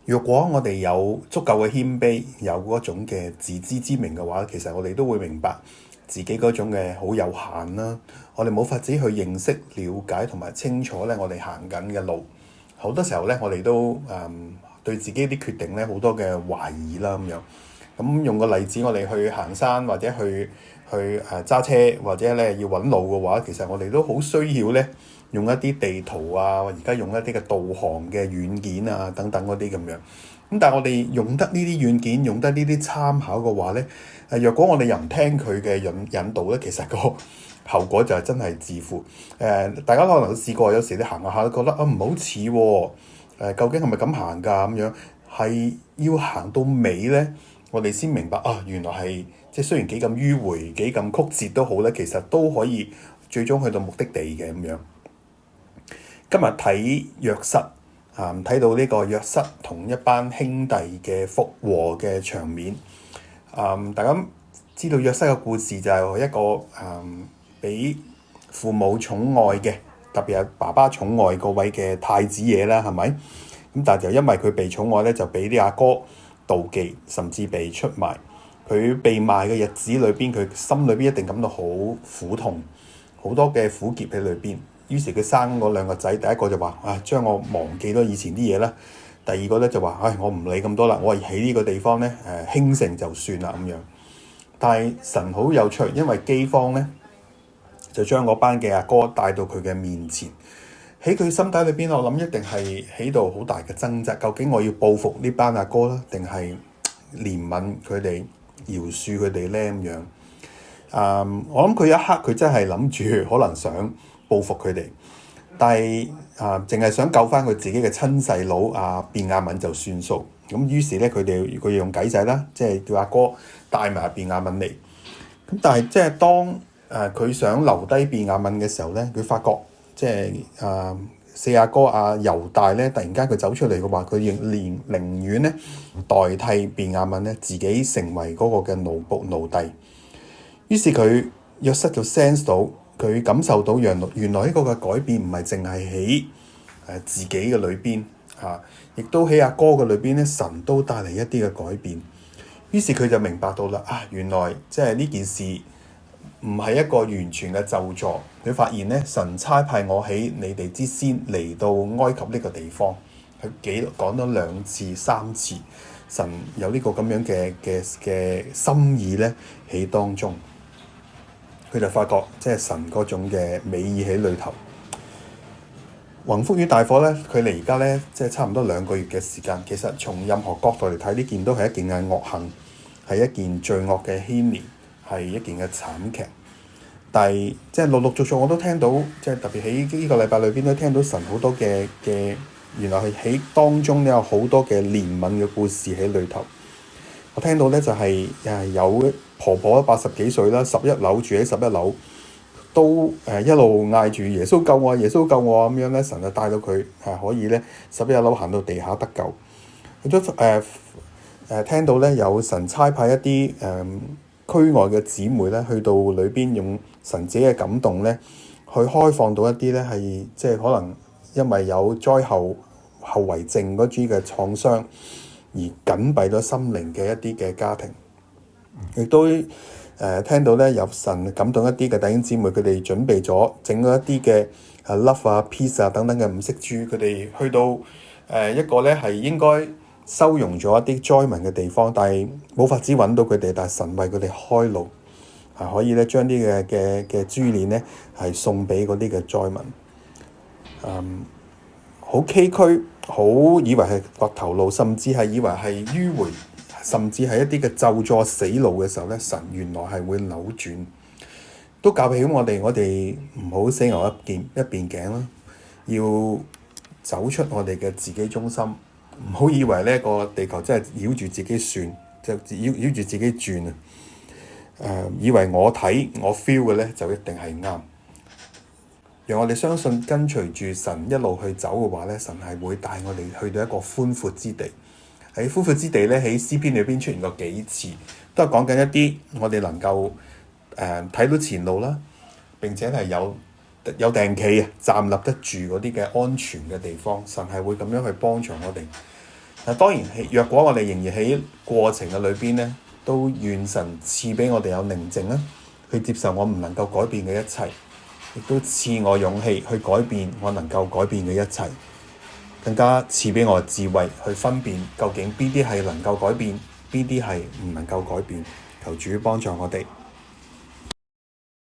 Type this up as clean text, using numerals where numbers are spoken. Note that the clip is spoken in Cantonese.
若果我哋有足夠嘅謙卑，有嗰種嘅自知之明嘅話，其實我哋都會明白自己嗰種嘅好有限啦。我哋冇法子去認識、了解同埋清楚咧，我哋行緊嘅路。好多時候咧，我哋都對自己啲決定咧好多嘅懷疑啦咁樣。咁用個例子，我哋去行山或者去揸車或者咧要揾路嘅話，其實我哋都好需要咧用一啲地圖啊，而家用一啲嘅導航嘅軟件啊等等嗰啲咁樣。咁但係我哋用得呢啲軟件，用得呢啲參考嘅話咧，若果我哋又唔聽佢嘅引導咧，其實個後果就係真係自負。大家可能都試過，有時你行下覺得唔好似喎，究竟係咪咁行㗎咁樣？係要行到尾咧，我哋先明白原來係即係雖然幾咁迂迴、幾咁曲折都好咧，其實都可以最終去到目的地嘅咁樣。今日睇約瑟睇到呢個約瑟同一班兄弟嘅復和嘅場面。大家知道約瑟嘅故事就係一個俾父母寵愛嘅，特別係爸爸寵愛嗰位嘅太子爺啦，係咪？咁但係就因為佢被寵愛咧，就俾啲阿哥妒忌，甚至被出賣。佢被賣嘅日子裏邊，佢心裏邊一定感到好苦痛，好多嘅苦澀喺裏邊。於是佢生嗰兩個仔，第一個就話將我忘記咗以前啲嘢啦。第二個咧就話我唔理咁多啦，我係喺呢個地方咧興盛就算啦咁樣。但係神好有趣，因為饑荒咧就將嗰班嘅阿哥帶到佢嘅面前。喺佢心底裏邊，我諗一定係喺度好大嘅掙扎。究竟我要報復呢班阿哥啦，定係憐憫佢哋、饒恕佢哋咧咁樣？我諗佢一刻佢真係諗住可能想報復佢哋，但係淨係想救翻佢自己嘅親細佬便雅憫就算數。咁於是咧，佢用計仔啦，即係叫阿哥帶埋便雅憫嚟。咁但係即係當佢想留低便雅憫嘅時候咧，佢發覺即係四阿哥猶大咧，突然間佢走出嚟嘅話，佢寧願咧代替便雅憫咧，自己成為嗰個嘅奴僕奴隸。於是佢約瑟就 sense 到，佢感受到原來呢個嘅改變唔係淨係喺自己嘅裏邊亦都喺阿哥嘅裏邊咧，神都帶嚟一啲嘅改變。於是佢就明白到啦，原來即係呢件事唔係一個完全嘅咒詛。佢發現咧，神差派我喺你哋之先嚟到埃及呢個地方，佢講咗2次3次，神有呢個咁樣嘅心意咧喺當中。佢就發覺即係神嗰種嘅美意喺裏頭。宏福與大火咧，佢離而家咧即係差唔多2個月嘅時間。其實從任何角度嚟睇，呢件都係一件嘅惡行，係一件罪惡嘅牽連，係一件嘅慘劇。但係即係陸陸續續我都聽到，即係特別喺呢個禮拜裏邊都聽到神好多嘅原來係喺當中有好多嘅憐憫嘅故事喺裏頭。我聽到咧就係有婆婆80幾歲啦，11樓住喺11樓，都一路嗌住耶穌救我，耶穌救我咁樣咧，神就帶到佢可以咧11樓行到地下得救。亦都聽到咧有神差派一啲區外嘅姊妹咧去到裏邊，用神自己嘅感動咧去開放到一啲咧係即係可能因為有災後遺症嗰啲嘅創傷而緊閉咗心靈嘅一啲嘅家庭。亦都聽到咧有神感動一啲嘅弟兄姊妹，佢哋準備咗整咗一啲嘅love peace 等等嘅五色珠，佢哋去到一個咧係應該收容咗一啲災民嘅地方，但係冇法子揾到佢哋，但係神為佢哋開路，可以咧將啲嘅珠鏈咧係送俾嗰啲嘅災民。好崎嶇，好以為係掘頭路，甚至係以為係迂迴，甚至係一啲嘅咒詛死路嘅時候咧，神原來係會扭轉，都教起我哋唔好死牛一邊頸啦，要走出我哋嘅自己中心，唔好以為呢個地球真係繞住自己轉，就繞住自己轉以為我睇我 feel 嘅咧就一定係啱。讓我哋相信跟隨住神一路去走嘅話咧，神係會帶我哋去到一個寬闊之地。喺寬闊之地咧，喺詩篇裏邊出現過幾次，都係講緊一啲我哋能夠睇到前路啦，並且係有定企站立得住嗰啲嘅安全嘅地方。神係會咁樣去幫助我哋。當然若果我哋仍然喺過程嘅裏邊咧，都願神賜俾我哋有寧靜啦，去接受我唔能夠改變嘅一切，亦都賜我勇氣去改變我能夠改變嘅一切，更加賜俾我智慧去分辨究竟邊啲係能夠改變，邊啲係唔能夠改變。求主幫助我哋。